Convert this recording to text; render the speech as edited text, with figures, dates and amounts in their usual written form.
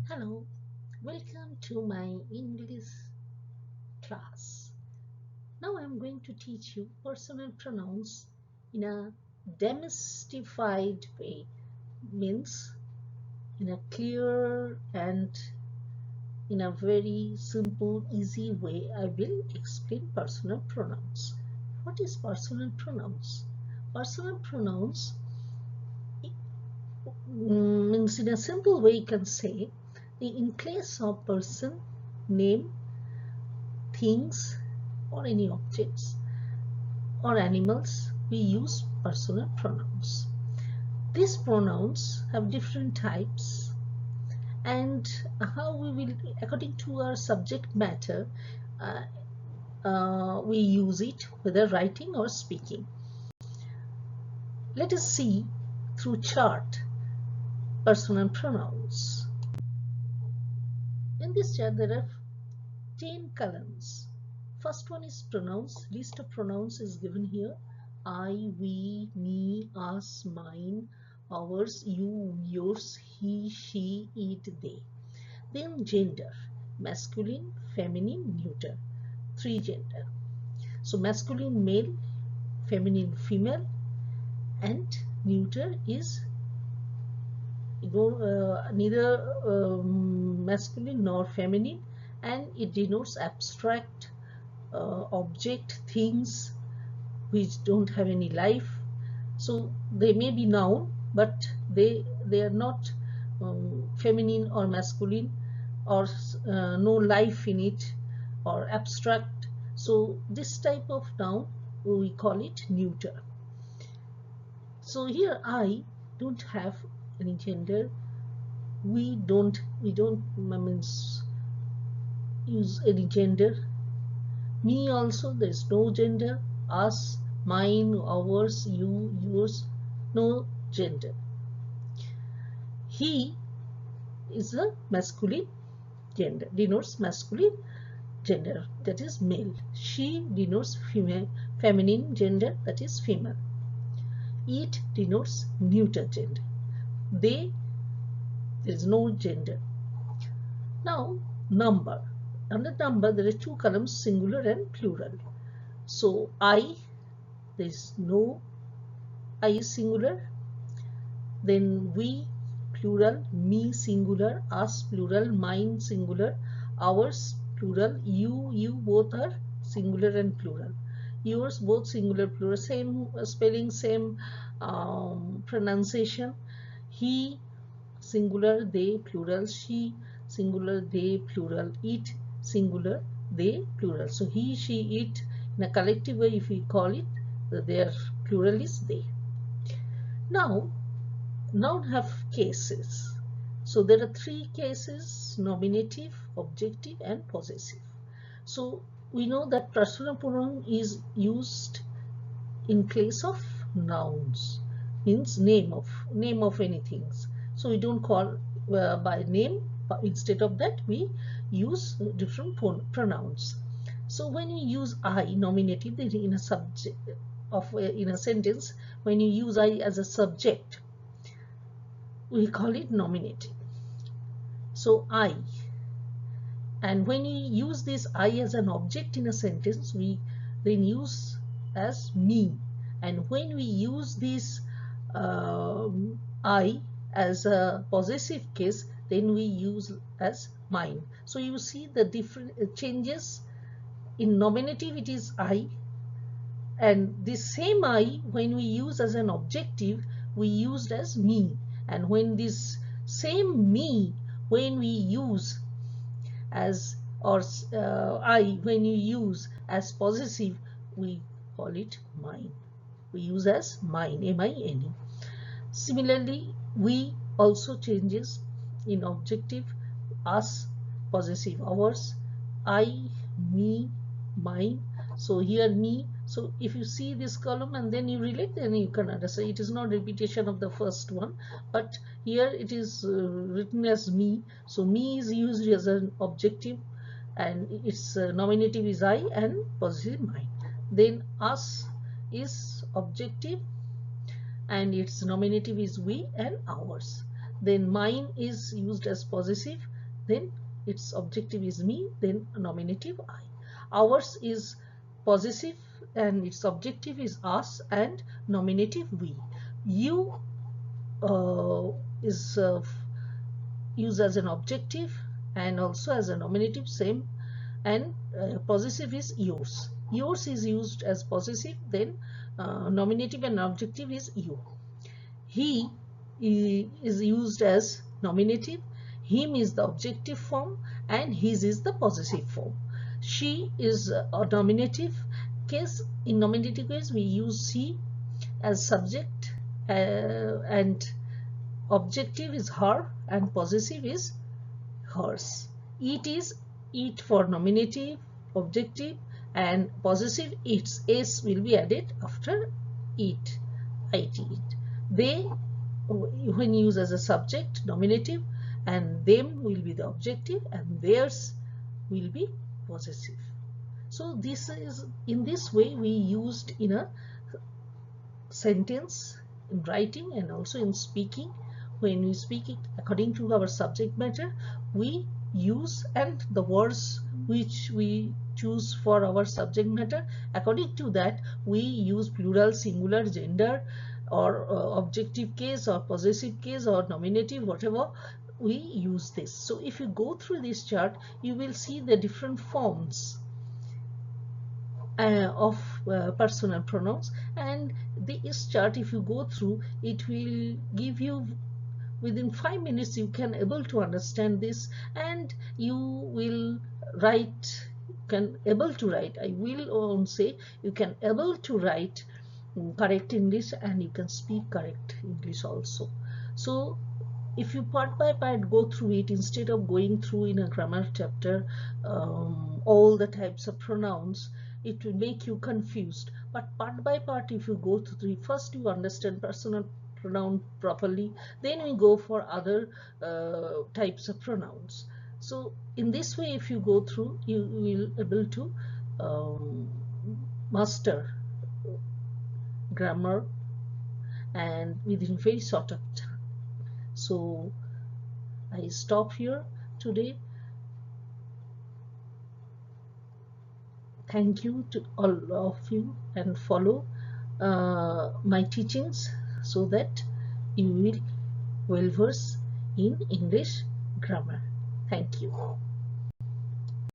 Hello, welcome to my English class. Now I'm going to teach you personal pronouns in a demystified way, means in a clear and in a very simple, easy way. I will explain personal pronouns. What is personal pronouns? Personal pronouns means in a simple way you can say in place of person, name, things or any objects or animals, we use personal pronouns. These pronouns have different types and how we will, according to our subject matter, we use it, whether writing or speaking. Let us see through chart personal pronouns. In this chart there are 10 columns. First one is pronouns. List of pronouns is given here. I, we, me, us, mine, ours, you, yours, he, she, it, they. Then gender. Masculine, feminine, neuter. 3 gender. So masculine male, feminine female, and neuter is neither masculine nor feminine, and it denotes abstract object, things which don't have any life. So they may be noun, but they are not feminine or masculine, or no life in it, or abstract. So this type of noun we call it neuter. So here I don't have any gender. We don't means use any gender. Me also, there is no gender. Us, mine, ours, you, yours, no gender. He is a masculine gender, denotes masculine gender, that is male. She denotes female, feminine gender, that is female. It denotes neuter gender. They, there is no gender. Now number. Under number there are 2 columns, singular and plural. So I, there is no I is singular. Then we plural, me singular, us plural, mine singular, ours plural, you both are singular and plural. Yours both singular plural, same spelling, same pronunciation. He singular, they plural, she singular, they plural, it singular, they plural. So he, she, it, in a collective way if we call it, their plural is they. Now noun have cases. So there are 3 cases: nominative, objective and possessive. So we know that personal pronoun is used in place of nouns, means name of anything. So we don't call by name, but instead of that we use different pronouns. So when you use I, nominative, in a subject of in a sentence, when you use I as a subject, we call it nominative. So I, and when you use this I as an object in a sentence, we then use as me. And when we use this I as a possessive case, then we use as mine. So you see the different changes. In nominative it is I, and this same I, when we use as an objective, we used as me. And when this same me, when we use as, or I, when you use as possessive, we call it mine. We use as mine, M-I-N-E. Similarly, we also changes in objective, us, possessive, ours, I, me, mine. So here me. So if you see this column and then you relate, then you can understand. It is not repetition of the first one, but here it is written as me. So me is used as an objective, and its nominative is I and possessive mine. Then us is objective and its nominative is we and ours. Then mine is used as possessive then its objective is me, then nominative I. Ours is possessive and its objective is us, and nominative we. You is used as an objective and also as a nominative, same, and possessive is yours. Yours is used as possessive, then nominative and objective is you. He is used as nominative, him is the objective form, and his is the possessive form. She is a nominative case. In nominative case, we use she as subject, and objective is her, and possessive is hers. It is it for nominative, objective, and possessive its. S will be added after it. It. They, when used as a subject, nominative, and them will be the objective, and theirs will be possessive. So this is, in this way we used in a sentence, in writing and also in speaking. When we speak it according to our subject matter, we use, and the words which we choose for our subject matter, according to that we use plural, singular, gender, or objective case or possessive case or nominative, whatever we use this. So if you go through this chart, you will see the different forms of personal pronouns, and this chart, if you go through, it will give you, within 5 minutes you can able to understand this, and you will write, can able to write, I will say you can able to write correct English, and you can speak correct English also. So if you part by part go through it, instead of going through in a grammar chapter all the types of pronouns, it will make you confused. But part by part, if you go through, first you understand personal pronoun properly, then we go for other types of pronouns. So in this way, if you go through, you will able to master grammar, and within very short of time. So I stop here today. Thank you to all of you, and follow my teachings so that you will well versed in English grammar. Thank you.